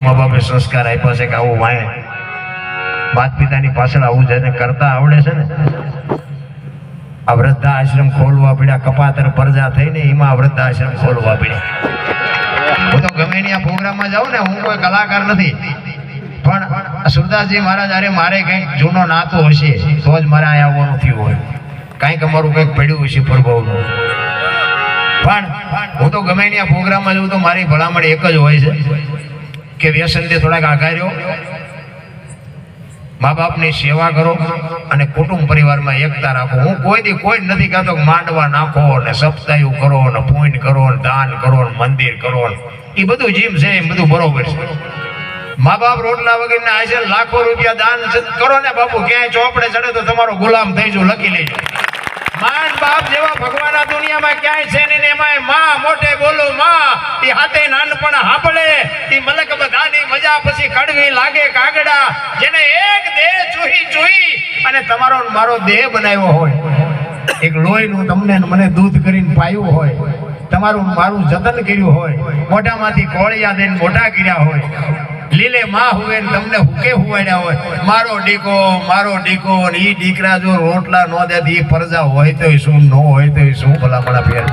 મા બાપે સંસ્કાર આપ્યા છે કે આવું વાય માતા પિતાની પાછળ આવું જેને કરતા આવડે છે ને, આ વૃદ્ધા આશ્રમ ખોલવા પડ્યા, કપાતર પરજા થઈને એમાં વૃદ્ધા આશ્રમ ખોલવા પડ્યા. હું તો ગમે ત્યાં પ્રોગ્રામમાં જાઉં ને, હું કોઈ કલાકાર નથી, પણ સુરદાસજી મહારાજ અરે મારે કંઈક જૂનો નાતો હશે તો જ મારે અહીંયા આવવાનું થયું હોય, કંઈક અમારું કંઈક પડ્યું હશે પ્રભાવનું. પણ હું તો ગમે ત્યાં પ્રોગ્રામમાં જાઉં તો મારી ભલામણ એક જ હોય છે કે વ્યસનથી થોડાક આઘા રહ્યો, મા બાપની સેવા કરો અને કુટુંબ પરિવારમાં એકતા રાખો. હું કોઈ નથી કહેતો માંડવા નાખો ને સપ્તાહયું કરો ને પૂન કરો ને દાન કરો ને મંદિર કરો, એ બધું જીમ છે, એ બધું બરોબર છે. મા બાપ રોટલા વગરના આશે લાખો રૂપિયા દાન કરો ને બાપુ, ક્યાંય ચોપડે ચડે તો તમારો ગુલામ થઈ જાવ, લખી લેજો. માન બાપ જેવા ભગવાન આ દુનિયામાં ક્યાંય છે ને, એમાં માં મોટે બોલો માં, એ હાથે નાનપણ હાંભળે, એ મલક બધાની મજા પછી કડવી લાગે કાગડા. જેને એક દેહ ચૂહી અને તમારો મારો દેહ બનાવ્યો હોય, એક લોહીનું તમને મને દૂધ કરીને પાયું હોય, તમારું મારું જતન કર્યું હોય, મોઢામાંથી કોળિયા દઈને મોઢા કર્યા હોય, લીલે માં હુએ ને તમને હુકે હુવાડ્યા હોય, મારો ડીકો ને ઈ દીકરા જો રોટલા નો દે ઈ પરજા હોય તો શું, ન હોય તો શું, ભલામણા ફેર.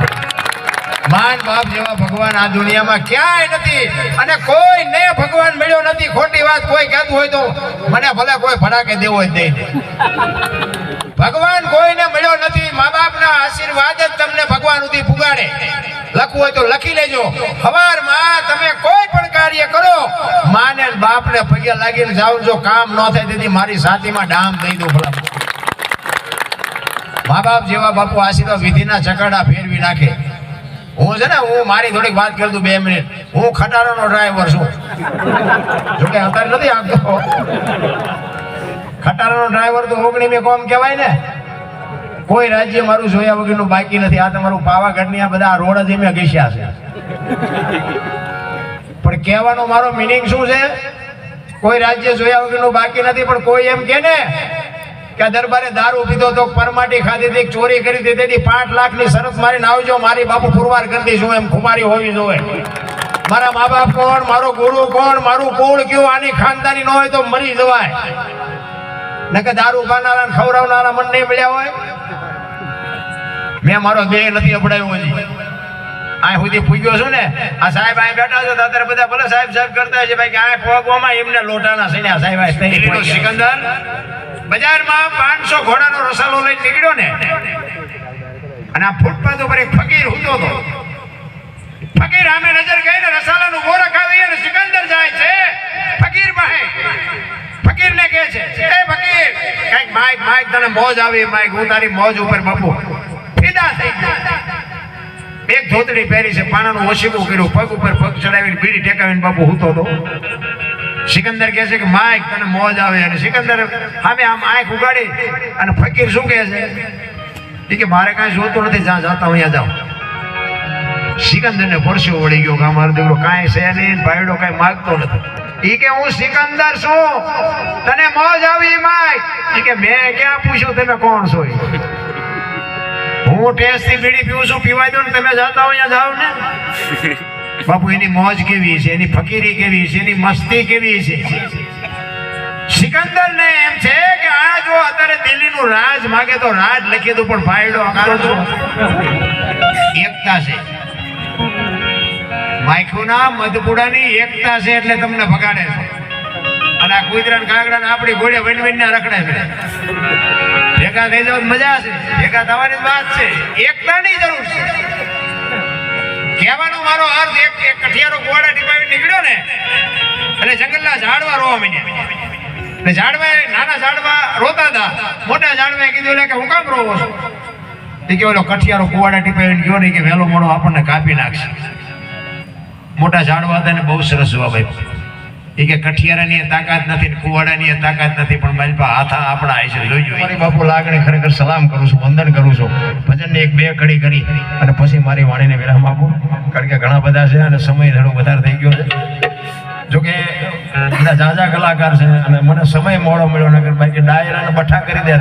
માન બાપ જેવા ભગવાન આ દુનિયામાં ક્યાંય નથી, અને કોઈને ભગવાન મળ્યો નથી. ખોટી વાત કોઈ કહેતું હોય તો મને ભલે કોઈ ફડાકે દેવો હોય દઈ દે. ભગવાન કોઈને મળ્યો નથી. મા બાપના આશીર્વાદ જ તમને ભગવાન સુધી પુગાડે. લખવું હોય તો લખી લેજો. સવારમાં તમે કોઈ પણ કાર્ય કરો, માને બાપને પગે લાગીને જાવ, જો કામ ન થાય તેથી મારી છાતીમાં ડામ દઈ દો. ભલા મા બાપ જેવા બાપુ આશીર્વાદ વિધિના ચકડા ફેરવી નાખે. હું છે ને, હું મારી થોડીક વાત કરી દઉં 2 મિનિટ. હું ખટારાનો ડ્રાઈવર છું, જોકે અત્યારે નથી આવતો. ખટારાનો ડ્રાઈવર તો ઓગણી મેં કોમ કહેવાય ને. કોઈ રાજ્ય મારું જોયા વગરનું બાકી નથી. આ તમારું પાવાગઢની આ બધા રોડ જ એમ ઘસ્યા છે. પણ કહેવાનો મારો મિનિંગ શું છે? કોઈ રાજ્ય જોયા વગરનું બાકી નથી. પણ કોઈ એમ કે ને કે દરબારે દારૂ પીધો તો, પરમાટી ખાધી હતી, ચોરી કરી દીધી, 5 લાખની શરત મારીને આવજો, મારી બાપુ પુરવાર કરી દઈશું. એમ ખુમારી હોવી જોઈએ. મારા મા બાપ કોણ, મારો ગુરુ કોણ, મારું કુળ કયું, આની ખાનદાની ન હોય તો મરી જવાય. નકે દારૂ ખાનારા ખવડાવનારા મન નહીં મળ્યા હોય. મેં મારો દેહ નથી અપડાવ્યો હજી. આ સુધી પૂગ્યો છું ને, આ સાહેબ અહીં બેઠા છો અત્યારે બધા ભલે સાહેબ કરતા છે ભાઈ, કે આ પગવામાં એમને લોટાના સણ્યા સાહેબ. સિકંદર બજારમાં 500 ઘોડાનો રસાલો લઈને નીકળ્યો ને, અને આ ફૂટપાથ ઉપર એક ફકીર ઊભો હતો. ફકીર સામે નજર ગઈ ને, રસાલાનું ગોરખ આવી અને સિકંદર જાય છે ફકીર પાસે. ફકીરને કહે છે, એ ફકીર કઈક માઈક તને મોજ આવી, માઈક હું તારી મોજ ઉપર બાપુ ફિદા થઈ ગયો. એક ધોતડી પહેરી છે, પાણાનું ઓશીકું કર્યું, પગ ઉપર પગ ચડાવીને બીડી ટેકાવીને બાપુ હૂતો હતો. સિકંદર કહે છે કે માઈક તને મોજ આવે, અને સિકંદર સામે આમ આંખ ઉગાડી અને ફકીર શું કહે છે કે મારે કાંઈ જોતું નથી, જ્યાં જાતા અહીંયા જાઓ. સિકંદરને પરસ્યો વળી ગયો કે મારો દીકરો કાંઈ છે નહીં, ભાઈડો કાંઈ માગતો નથી. ઈ કે હું સિકંદર છું, તને મોજ આવી માઈક? ઈ કે મેં ક્યાં પૂછ્યું તમે કોણ છો? હું ટેસ્ટથી બીડી પીવું છું, પીવાય દો ને, તમે જાતા હો અહીંયા જાઓ ને. બાપુ એની મોજ કેવી છે, એની ફકીરી કેવી છે, એની મસ્તી કેવી છે. સિકંદર ને એમ છે કે આ જો અત્યારે દિલ્હીનું રાજ માગે તો રાજ લખી દઉં, પણ ભાઈડો અકારો છો. એકતા છે, માઇકુના મધપુડાની એકતા છે એટલે તમને ભગાડે છે. અને આ કુતરા કાગડા ને આપણી ઘોડે વનવીને રખડે છે. ભેગા થઈ જાવ મજા છે, ભેગા થવાની વાત છે. એકતાની જરૂર છે. કહેવાનો મારો અર્થ, એક કઠિયારો ગોળા ટીપાવી નીકળ્યો ને, એટલે જંગલના ઝાડવા રોવા માંડ્યા. એટલે ઝાડવા, નાના ઝાડવા રોતા હતા, મોટા ઝાડવાએ કીધું એટલે કે હું કામ રોવો છું? એ કે ઓલો કઠિયારો કુવાડા ટીપાવીને ગયો ને, કે વહેલો મોડો આપણને કાપી નાખશે. મોટા ઝાડવા હતા ને બહુ સરસ જવાબ આપ્યો. એ કે કઠિયારાની તાકાત નથી, કુવાડાની તાકાત નથી, પણ મારી પાસે હાથ આપણા આય છે, જોઈજો. મારી બાપુ લાગણી ખરેખર સલામ કરું છું, વંદન કરું છું. ભજનની 1-2 કડી કરી અને પછી મારી વાણીને વિરામ આપું, કારણ કે ઘણા બધા છે અને સમય થોડો વધારે થઈ ગયો છે. જોકે બધા ઝાઝા કલાકાર છે અને મને સમય મોડો મળ્યો, નગર ભાઈ કે ડાયરાને બઠા કરી દે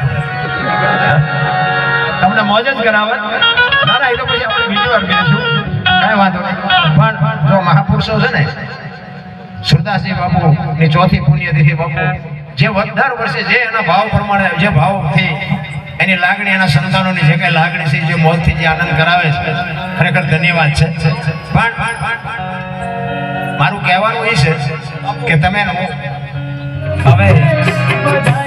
તમને મોજ જ કરાવે. ના એ તો પછી આપણે બીજી વાર કરીશું, કાંઈ વાંધો નહીં. પણ જો મહાપુરુષો છે ને, સુરદાસજી બાપુની ચોથી પુણ્યતિથિ બાપુ જે દર વર્ષે જે એના ભાવ પ્રમાણે જે ભાવથી એની લાગણી એના સંતાનોની જે કઈ લાગણી છે જે મોતથી જે આનંદ કરાવે છે ખરેખર ધન્યવાદ છે. પણ મારું કહેવાનું એ છે કે તમે હવે